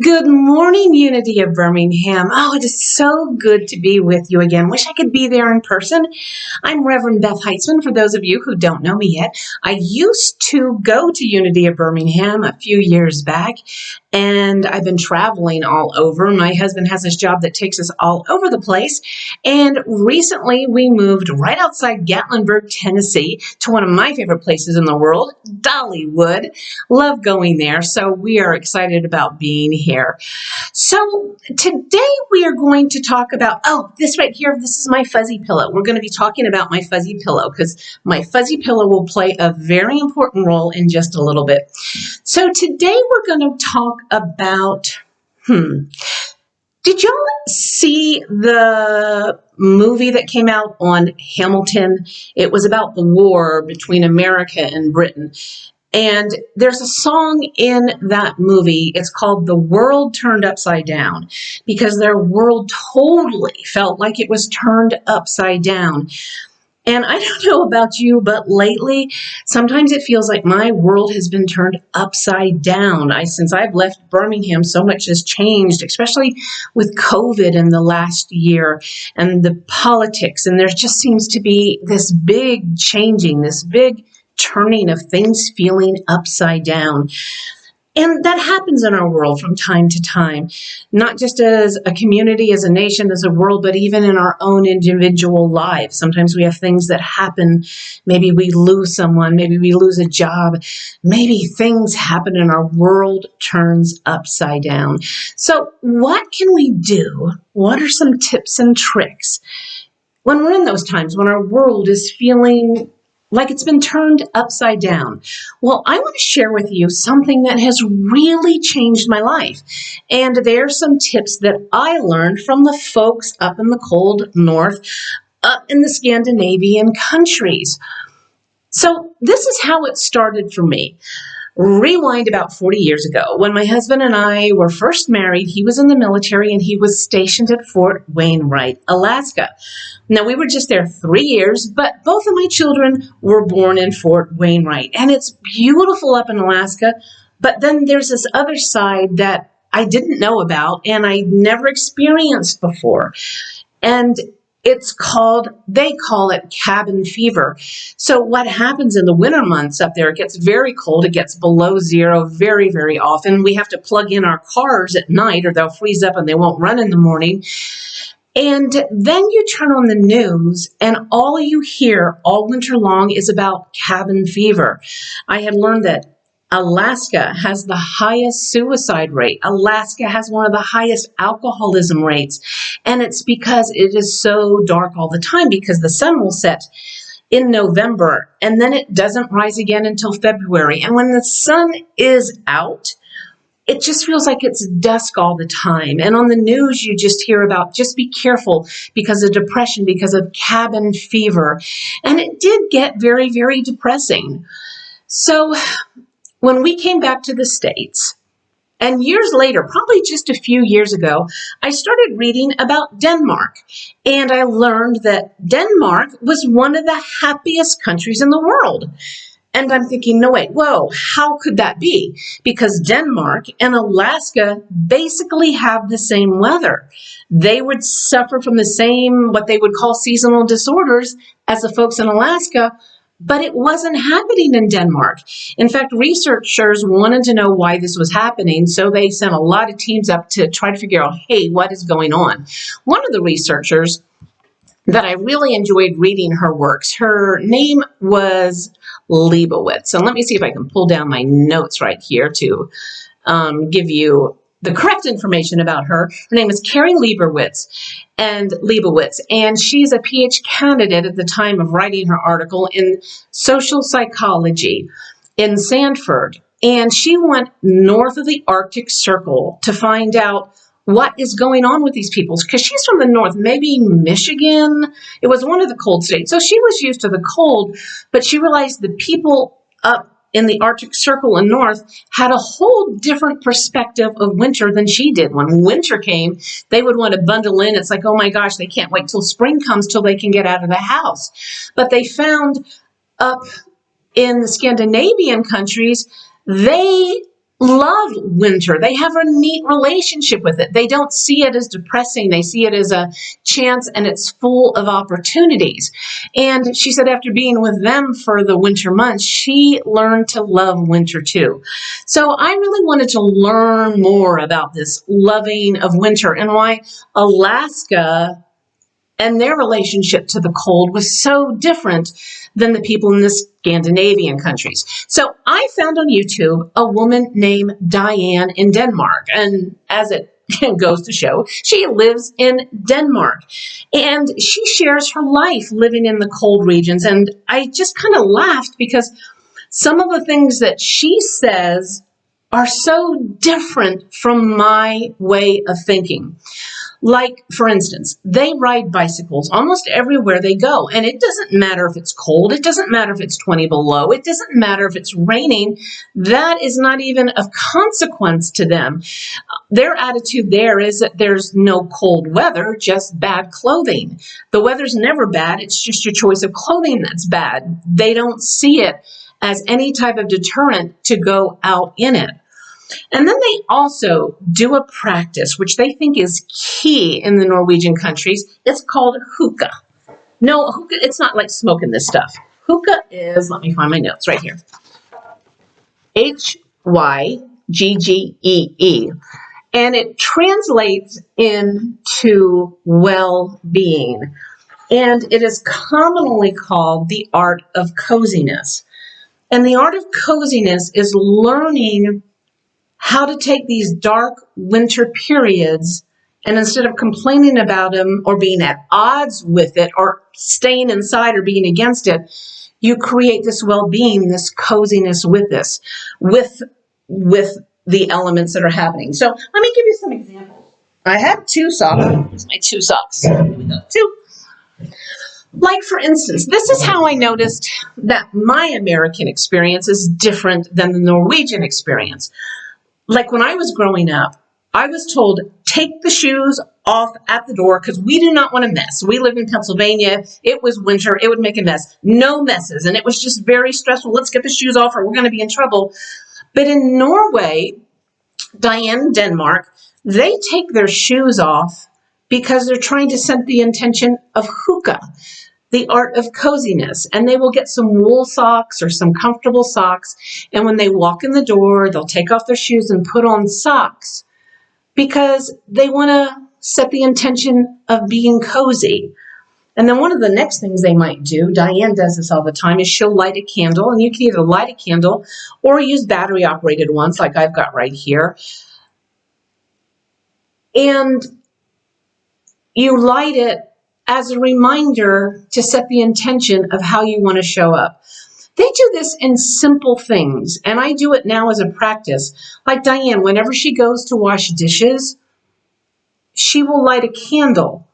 Good morning, Unity of Birmingham. Oh, it is so good to be with you again. Wish I could be there in person. I'm Reverend Beth Heitzman, for those of you who don't know me yet. I used to go to Unity of Birmingham a few years back, and I've been traveling all over. My husband has this job that takes us all over the place, and recently we moved right outside Gatlinburg, Tennessee, to one of my favorite places in the world, Dollywood. Love going there, so we are excited about being here. So today we are going to talk about, this right here, this is my fuzzy pillow. We're going to be talking about my fuzzy pillow because my fuzzy pillow will play a very important role in just a little bit. So today we're going to talk about, did y'all see the movie that came out on Hamilton? It was about the war between America and Britain. And there's a song in that movie. It's called The World Turned Upside Down, because their world totally felt like it was turned upside down. And I don't know about you, but lately, sometimes it feels like my world has been turned upside down. Since I've left Birmingham, so much has changed, especially with COVID in the last year and the politics. And there just seems to be this big changing, this big turning of things feeling upside down. And that happens in our world from time to time, not just as a community, as a nation, as a world, but even in our own individual lives. Sometimes we have things that happen. Maybe we lose someone, maybe we lose a job, maybe things happen and our world turns upside down. So what can we do? What are some tips and tricks when we're in those times when our world is feeling like it's been turned upside down? Well, I want to share with you something that has really changed my life. And there are some tips that I learned from the folks up in the cold north, up in the Scandinavian countries. So this is how it started for me. Rewind about 40 years ago. When my husband and I were first married, he was in the military and he was stationed at Fort Wainwright, Alaska. Now, we were just there 3 years, but both of my children were born in Fort Wainwright. And it's beautiful up in Alaska, but then there's this other side that I didn't know about and I never experienced before. And they call it cabin fever. So what happens in the winter months up there, it gets very cold. It gets below zero very, very often. We have to plug in our cars at night or they'll freeze up and they won't run in the morning. And then you turn on the news and all you hear all winter long is about cabin fever. I had learned that Alaska has the highest suicide rate. Alaska has one of the highest alcoholism rates. And it's because it is so dark all the time, because the sun will set in November and then it doesn't rise again until February. And when the sun is out, it just feels like it's dusk all the time. And on the news, you just hear about, just be careful because of depression, because of cabin fever. And it did get very, very depressing. So when we came back to the States, and years later, probably just a few years ago, I started reading about Denmark. And I learned that Denmark was one of the happiest countries in the world. And I'm thinking, no, wait, whoa, how could that be? Because Denmark and Alaska basically have the same weather. They would suffer from the same, what they would call seasonal disorders as the folks in Alaska, but it wasn't happening in Denmark. In fact, researchers wanted to know why this was happening, so they sent a lot of teams up to try to figure out, hey, what is going on? One of the researchers that I really enjoyed reading her works, her name was Leibowitz. And let me see if I can pull down my notes right here to give you the correct information about her. Her name is Carrie Leibowitz, and she's a PhD candidate at the time of writing her article in social psychology in Sanford. And she went north of the Arctic Circle to find out what is going on with these people, because she's from the north, maybe Michigan. It was one of the cold states. So she was used to the cold, but she realized the people up in the Arctic Circle and north had a whole different perspective of winter than she did. When winter came, they would want to bundle in. It's like, oh my gosh, they can't wait till spring comes till they can get out of the house. But they found up in the Scandinavian countries, they love winter. They have a neat relationship with it. They don't see it as depressing. They see it as a chance, and it's full of opportunities. And she said after being with them for the winter months, she learned to love winter too. So I really wanted to learn more about this loving of winter and why Alaska and their relationship to the cold was so different than the people in the Scandinavian countries. So I found on YouTube a woman named Diane in Denmark, and as it goes to show, she lives in Denmark, and she shares her life living in the cold regions. And I just kind of laughed because some of the things that she says are so different from my way of thinking. Like, for instance, they ride bicycles almost everywhere they go, and it doesn't matter if it's cold, it doesn't matter if it's 20 below, it doesn't matter if it's raining. That is not even of consequence to them. Their attitude there is that there's no cold weather, just bad clothing. The weather's never bad, it's just your choice of clothing that's bad. They don't see it as any type of deterrent to go out in it. And then they also do a practice, which they think is key in the Norwegian countries. It's called hookah. No, hookah, it's not like smoking this stuff. Hookah is, let me find my notes right here. Hyggee. And it translates into well-being. And it is commonly called the art of coziness. And the art of coziness is learning how to take these dark winter periods and instead of complaining about them or being at odds with it or staying inside or being against it, you create this well-being, this coziness with this, with the elements that are happening. So let me give you some examples. I have two socks. Here's my two socks. Here we go. Two. Like, for instance, this is how I noticed that my American experience is different than the Norwegian experience. Like when I was growing up, I was told, take the shoes off at the door because we do not want to mess. We live in Pennsylvania. It was winter. It would make a mess. No messes. And it was just very stressful. Let's get the shoes off or we're going to be in trouble. But in Norway, Diane, Denmark, they take their shoes off because they're trying to set the intention of hookah, the art of coziness, and they will get some wool socks or some comfortable socks, and when they walk in the door, they'll take off their shoes and put on socks because they want to set the intention of being cozy. And then one of the next things they might do, Diane does this all the time, is she'll light a candle, and you can either light a candle or use battery-operated ones like I've got right here. And you light it as a reminder to set the intention of how you want to show up. They do this in simple things, and I do it now as a practice. Like Diane, whenever she goes to wash dishes, she will light a candle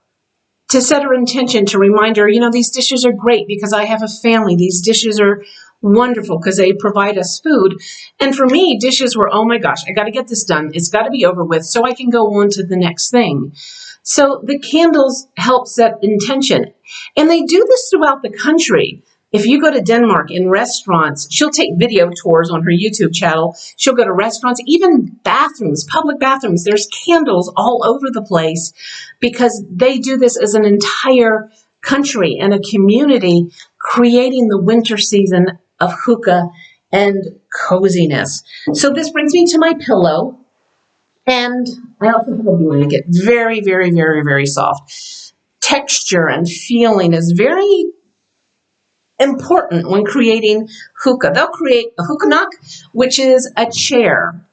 to set her intention, to remind her, you know, these dishes are great because I have a family. These dishes are wonderful because they provide us food. And for me, dishes were, oh my gosh, I got to get this done. It's got to be over with so I can go on to the next thing. So the candles help set intention. And they do this throughout the country. If you go to Denmark in restaurants, she'll take video tours on her YouTube channel. She'll go to restaurants, even bathrooms, public bathrooms. There's candles all over the place because they do this as an entire country and a community, creating the winter season of hookah and coziness. So this brings me to my pillow. And I also have a blanket, very, very, very, very soft. Texture and feeling is very important when creating hookah. They'll create a hookah nook, which is a chair.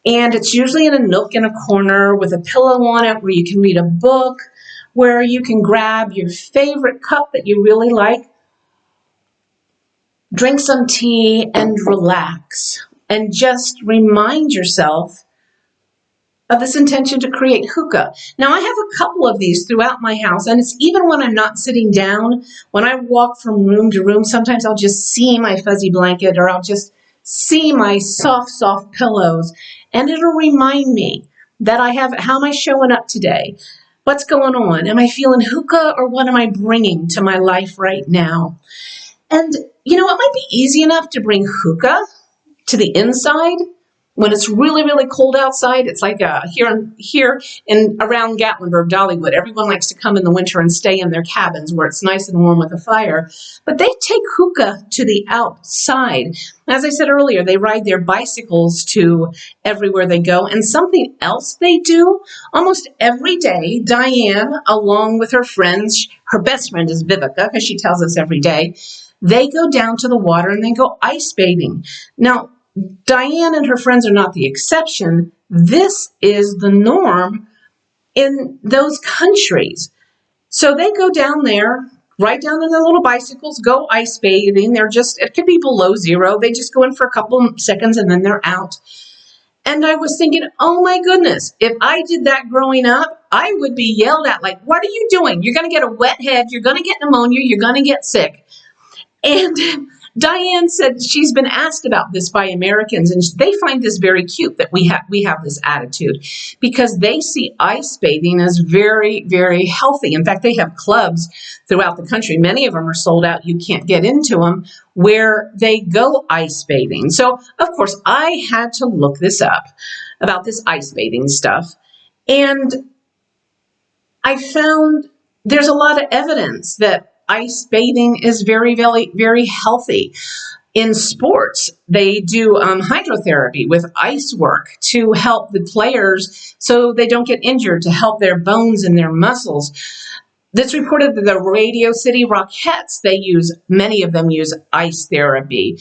And it's usually in a nook in a corner with a pillow on it where you can read a book, where you can grab your favorite cup that you really like, drink some tea, and relax. And just remind yourself of this intention to create hookah. Now, I have a couple of these throughout my house, and it's even when I'm not sitting down. When I walk from room to room, sometimes I'll just see my fuzzy blanket or I'll just see my soft, soft pillows, and it'll remind me that I have, how am I showing up today? What's going on? Am I feeling hookah or what am I bringing to my life right now? And, you know, it might be easy enough to bring hookah to the inside, When it's really, really cold outside, it's like here in around Gatlinburg, Dollywood, everyone likes to come in the winter and stay in their cabins where it's nice and warm with a fire. But they take hookah to the outside. As I said earlier, they ride their bicycles to everywhere they go. And something else they do almost every day, Diane, along with her friends, her best friend is Vivica, because she tells us every day, they go down to the water and they go ice bathing. Now, Diane and her friends are not the exception. This is the norm in those countries. So they go down there, right down in their little bicycles, go ice bathing. It could be below zero. They just go in for a couple seconds and then they're out. And I was thinking, oh my goodness, if I did that growing up, I would be yelled at like, what are you doing? You're going to get a wet head. You're going to get pneumonia. You're going to get sick. And Diane said she's been asked about this by Americans, and they find this very cute that we have this attitude, because they see ice bathing as very, very healthy. In fact, they have clubs throughout the country. Many of them are sold out. You can't get into them, where they go ice bathing. So, of course, I had to look this up about this ice bathing stuff, and I found there's a lot of evidence that ice bathing is very, very, very healthy. In sports, they do hydrotherapy with ice work to help the players so they don't get injured, to help their bones and their muscles. It's reported that the Radio City Rockettes, many of them use ice therapy.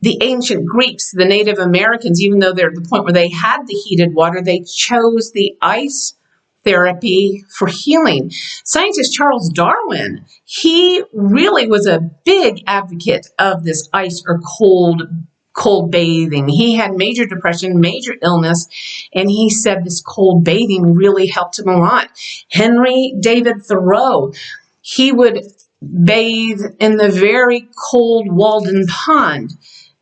The ancient Greeks, the Native Americans, even though they're at the point where they had the heated water, they chose the ice therapy for healing. Scientist Charles Darwin, he really was a big advocate of this ice or cold bathing. He had major depression, major illness, and he said this cold bathing really helped him a lot. Henry David Thoreau, he would bathe in the very cold Walden Pond,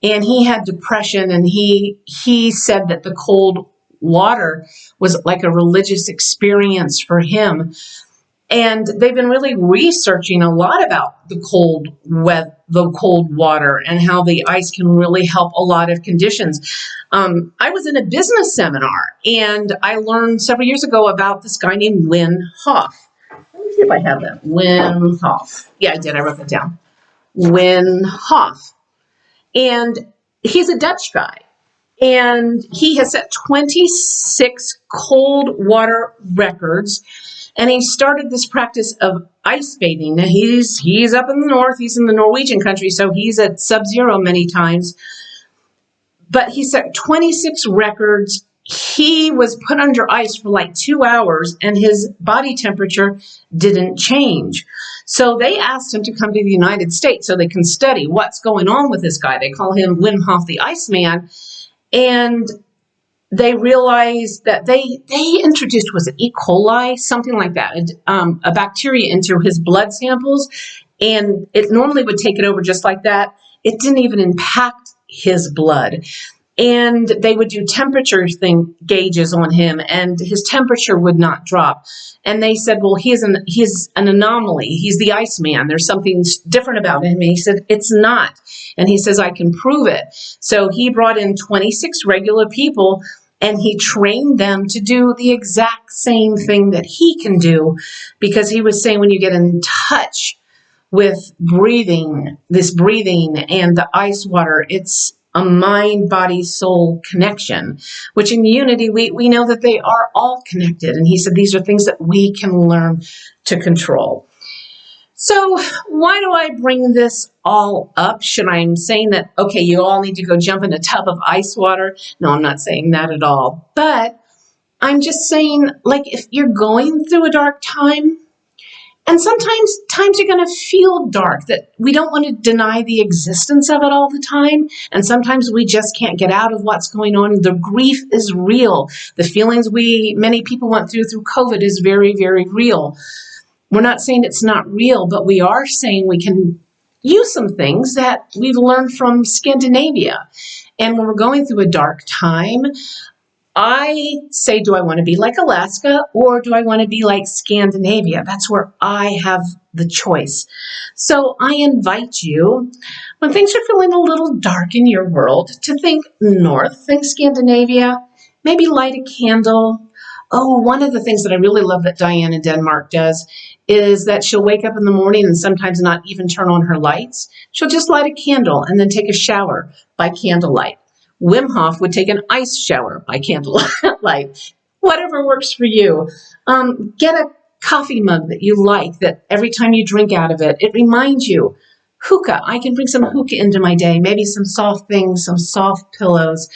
and he had depression, and he said that the cold water was like a religious experience for him. And they've been really researching a lot about the cold water and how the ice can really help a lot of conditions. I was in a business seminar, and I learned several years ago about this guy named Wim Hof. Let me see if I have that. Wim Hof. Yeah, I did. I wrote that down. Wim Hof. And he's a Dutch guy. And he has set 26 cold water records, and he started this practice of ice bathing. Now he's up in the north, he's in the Norwegian country, so he's at sub-zero many times. But he set 26 records. He was put under ice for like 2 hours, and his body temperature didn't change. So they asked him to come to the United States so they can study what's going on with this guy. They call him Wim Hof the Iceman. And they realized that they introduced, was it E. coli, something like that, a bacteria into his blood samples, and it normally would take it over just like that. It didn't even impact his blood. And they would do temperature gauges on him, and his temperature would not drop. And they said, well, he's an anomaly. He's the Iceman. There's something different about him. And he said, it's not. And he says, I can prove it. So he brought in 26 regular people, and he trained them to do the exact same thing that he can do, because he was saying when you get in touch with this breathing and the ice water, it's a mind, body, soul connection, which in unity, we know that they are all connected. And he said these are things that we can learn to control. So why do I bring this all up? Should I'm saying that, okay, you all need to go jump in a tub of ice water? No, I'm not saying that at all. But I'm just saying, like, if you're going through a dark time, and sometimes times are going to feel dark, that we don't want to deny the existence of it all the time. And sometimes we just can't get out of what's going on. The grief is real. The feelings many people went through COVID is very, very real. We're not saying it's not real, but we are saying we can use some things that we've learned from Scandinavia. And when we're going through a dark time, I say, do I want to be like Alaska or do I want to be like Scandinavia? That's where I have the choice. So I invite you, when things are feeling a little dark in your world, to think north, think Scandinavia, maybe light a candle. Oh, one of the things that I really love that Diane in Denmark does is that she'll wake up in the morning and sometimes not even turn on her lights. She'll just light a candle and then take a shower by candlelight. Wim Hof would take an ice shower by candlelight. Whatever works for you. Get a coffee mug that you like, that every time you drink out of it, it reminds you, hookah. I can bring some hookah into my day, maybe some soft things, some soft pillows.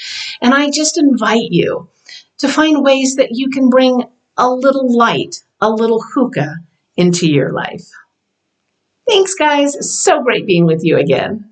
And I just invite you to find ways that you can bring a little light, a little hookah into your life. Thanks, guys. So great being with you again.